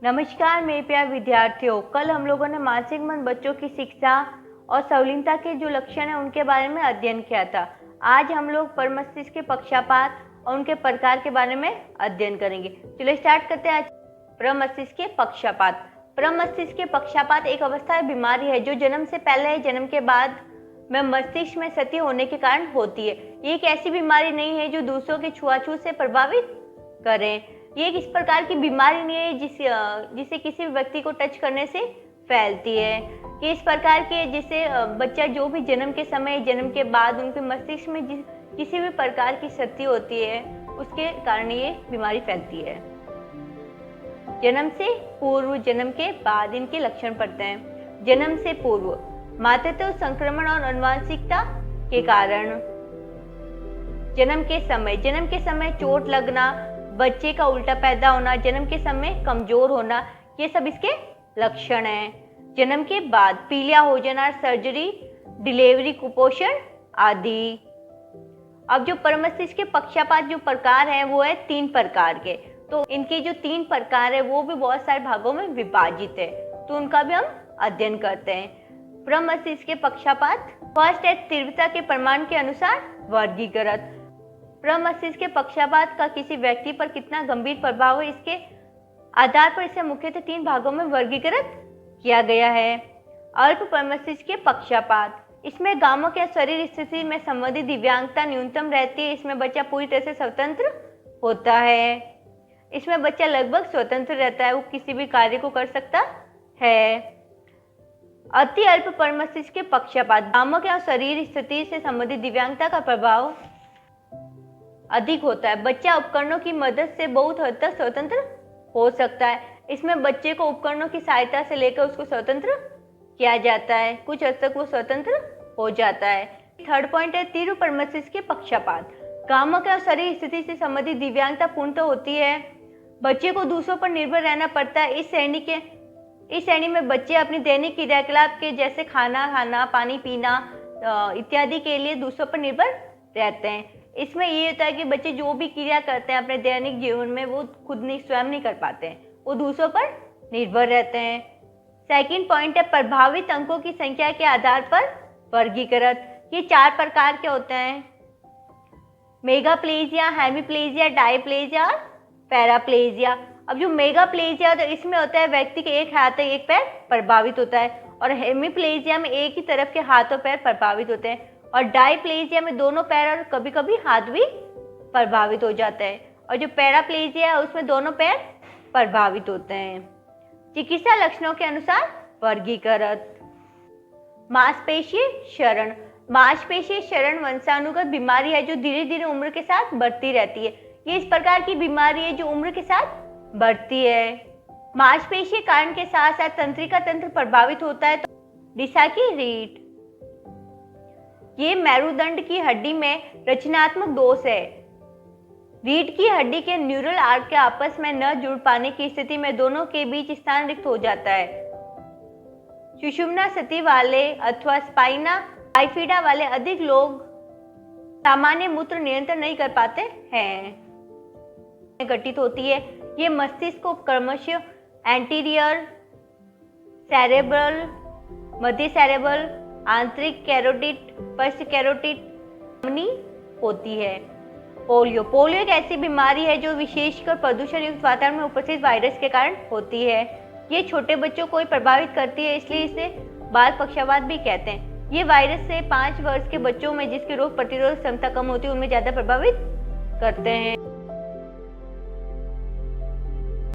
नमस्कार मेरे प्यारे विद्यार्थियों, कल हम लोगों ने मानसिक मंद बच्चों की शिक्षा और संलिनता के जो लक्षण हैं उनके बारे में अध्ययन किया था। आज हम लोग प्रमस्तिष्क के पक्षापात और उनके प्रकार के बारे में अध्ययन करेंगे। चलो स्टार्ट करते हैं आज। प्रमस्तिष्क के पक्षापात। प्रमस्तिष्क के पक्षापात एक अवस्था या बीमारी है जो जन्म से पहले या जन्म के बाद में मस्तिष्क में क्षति होने के कारण होती है। ये एक ऐसी बीमारी नहीं है जो दूसरों के छुआछूत से प्रभावित करें। ये एक इस प्रकार की बीमारी नहीं है जिसे किसी व्यक्ति को टच करने से फैलती है। कि इस प्रकार के जिसे बच्चा जो भी जन्म के समय जन्म के बाद उनके मस्तिष्क में किसी भी प्रकार की क्षति होती है उसके कारण ये बीमारी फैलती है। जन्म से पूर्व, जन्म के बाद इनके लक्षण पड़ते हैं। जन्म से पूर्व, मातृत्व संक्रमण और आनुवंशिकता के कारण। जन्म के समय चोट लगना, बच्चे का उल्टा पैदा होना, जन्म के समय कमजोर होना, ये सब इसके लक्षण हैं। जन्म के बाद पीलिया हो जाना, सर्जरी, डिलीवरी, कुपोषण आदि। अब जो प्रमस्तिष्क के पक्षापात जो प्रकार है वो है 3 प्रकार के। तो इनके जो 3 प्रकार है वो भी बहुत सारे भागों में विभाजित है, तो उनका भी हम अध्ययन करते हैं। प्रमस्तिष्क के पक्षापात। फर्स्ट है तीव्रता के प्रमाण के अनुसार वर्गीकृत। प्रमस्तिष्क के पक्षापात का किसी व्यक्ति पर कितना गंभीर प्रभाव है इसके आधार पर इसे मुख्यतः 3 भागों में वर्गीकृत किया गया है। अल्प प्रमस्तिष्क के पक्षापात। इसमें गामों के शरीर स्थिति में संबंधित दिव्यांगता न्यूनतम रहती है। इसमें बच्चा पूरी तरह से स्वतंत्र होता है। इसमें बच्चा लगभग स्वतंत्र रहता है, वो किसी भी कार्य को कर सकता है। अति अल्प प्रमस्तिष्क के पक्षापात। गामों के शरीर स्थिति से संबंधित दिव्यांगता का प्रभाव अधिक होता है। बच्चा उपकरणों की मदद से बहुत हद तक स्वतंत्र हो सकता है। इसमें बच्चे को उपकरणों की सहायता से लेकर उसको स्वतंत्र किया जाता है, कुछ हद तक वो स्वतंत्र हो जाता है। थर्ड पॉइंट है तीव्र प्रमस्तिष्क के पक्षापात। गामों के शरीर स्थिति से संबंधित दिव्यांगता पूर्णतः होती है। बच्चे को दूसरों पर निर्भर रहना पड़ता है। इस श्रेणी में बच्चे अपनी दैनिक क्रियाकलाप के जैसे खाना खाना, पानी पीना इत्यादि के लिए दूसरों पर निर्भर रहते हैं। इसमें ये होता है कि बच्चे जो भी क्रिया करते हैं अपने दैनिक जीवन में वो खुद स्वयं नहीं कर पाते हैं, वो दूसरों पर निर्भर रहते हैं। सेकंड पॉइंट है प्रभावित अंकों की संख्या के आधार पर वर्गीकृत। ये 4 प्रकार के होते हैं। मेगाप्लेजिया, हेमीप्लेजिया, डायप्लेजिया और पैराप्लेजिया। अब जो मेगाप्लेजिया तो इसमें होता है व्यक्ति के एक हाथ एक पैर प्रभावित होता है, और हेमीप्लेजिया में एक ही तरफ के हाथ और पैर प्रभावित होते हैं, और डायप्लेजिया में दोनों पैर और कभी कभी हाथ भी प्रभावित हो जाता है, और जो पैराप्लेजिया है उसमें दोनों पैर प्रभावित होते हैं। चिकित्सा लक्षणों के अनुसार वर्गीकृत। मांसपेशीय क्षरण। मांसपेशीय क्षरण वंशानुगत बीमारी है जो धीरे धीरे उम्र के साथ बढ़ती रहती है। ये इस प्रकार की बीमारी है जो उम्र के साथ बढ़ती है। मांसपेशीय कारण के साथ साथ तंत्रिका तंत्र प्रभावित होता है। तो डिसा की रीढ़, ये मेरुदंड की हड्डी में रचनात्मक दोष है। रीढ़ की हड्डी के न्यूरल आर्क के आपस में न जुड़ पाने की स्थिति में दोनों के बीच स्थान रिक्त हो जाता है। सुषुम्ना स्थिति वाले अथवा स्पाइना बाइफिडा वाले अधिक लोग सामान्य मूत्र नियंत्रण नहीं कर पाते हैं। घटित होती है। ये मस्तिष्क को क्रमशः एंटीरियर सेरेब्रल, मध्य सेरेब्रल, आंतरिक कैरोटिड, पश्च कैरोटिड होती है। पोलियो एक ऐसी बीमारी है जो विशेषकर प्रदूषण युक्त वातावरण में उपस्थित वायरस के कारण होती है। ये छोटे बच्चों को ही प्रभावित करती है, इसलिए इसे बाल पक्षापात भी कहते हैं। ये वायरस से 5 वर्ष के बच्चों में जिसकी रोग प्रतिरोधक क्षमता कम होती है उनमें ज्यादा प्रभावित करते हैं।